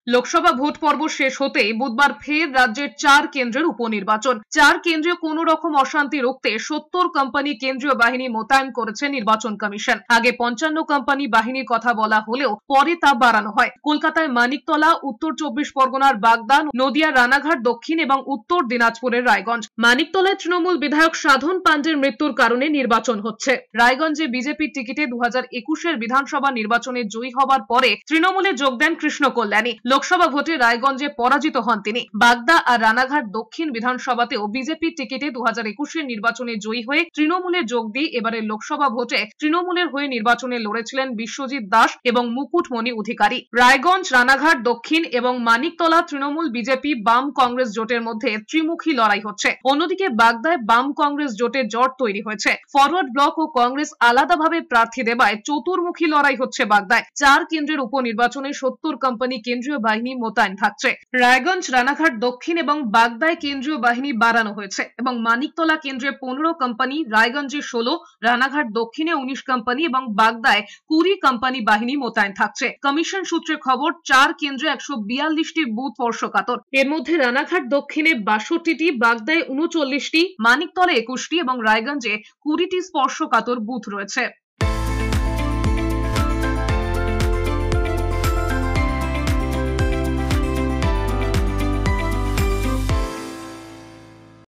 Lok Sabha vote পর্ব শেষ হতেই বুধবার ফের রাজ্যের 4 কেন্দ্রের উপনির্বাচন। 4 কেন্দ্রে কোন রকম অশান্তি রুখতে 70 কোম্পানি কেন্দ্রীয় বাহিনী মোতায়েন করেছে নির্বাচন কমিশন। আগে 55 কোম্পানি বাহিনীর কথা বলা হলেও পরে তা বাড়ানো হয়। কলকাতায় মানিকতলা, উত্তর 24 পরগনার বাগদা, নদিয়ার রানাঘাট দক্ষিণ এবং উত্তর দিনাজপুরের রায়গঞ্জ। মানিকতলায় তৃণমূল বিধায়ক সাধন পান্ডের মৃত্যুর কারণে নির্বাচন হচ্ছে। রায়গঞ্জে বিজেপির টিকিটে 2021-এর বিধানসভা নির্বাচনে জয়ী হবার পরে তৃণমূলে যোগ দেন কৃষ্ণ কল্যাণী। লোকসভা ভোটে রায়গঞ্জে পরাজিত হন তিনি। বাগদা আর রানাঘাট দক্ষিণ বিধানসভাতেও বিজেপির টিকিটে 2021-এর নির্বাচনে জয়ী হয়ে তৃণমূলে যোগ দিয়ে এবারের লোকসভা ভোটে তৃণমূলের হয়ে নির্বাচনে লড়েছিলেন বিশ্বজিৎ দাস এবং মুকুটমণি অধিকারী। রায়গঞ্জ, রানাঘাট দক্ষিণ এবং মানিকতলা তৃণমূল, বিজেপি, বাম কংগ্রেস জোটের মধ্যে ত্রিমুখী লড়াই হচ্ছে। অন্যদিকে বাগদায় বাম কংগ্রেস জোটের জট তৈরি হয়েছে। ফরওয়ার্ড ব্লক ও কংগ্রেস আলাদাভাবে প্রার্থী দেওয়ায় চতুর্মুখী লড়াই হচ্ছে বাগদায়। 4 কেন্দ্রের উপনির্বাচনে 70 কোম্পানি কেন্দ্রীয় বাহিনী মোতায়েন থাকছে। রায়গঞ্জ, রানাঘাট দক্ষিণ এবং বাগদায় কেন্দ্রীয় বাহিনী বাড়ানো হয়েছে এবং মানিকতলা কেন্দ্রে 15 কোম্পানি, রায়গঞ্জে 16, রানাঘাট দক্ষিণে 19 কোম্পানি এবং বাগদায় 20 কোম্পানি বাহিনী মোতায়েন থাকছে। কমিশন সূত্রে খবর, 4 কেন্দ্রে 142টি বুথ স্পর্শকাতর। এর মধ্যে রানাঘাট দক্ষিণে 62টি, বাগদায় 39টি, মানিকতলা 21টি এবং রায়গঞ্জে 20টি স্পর্শকাতর বুথ রয়েছে।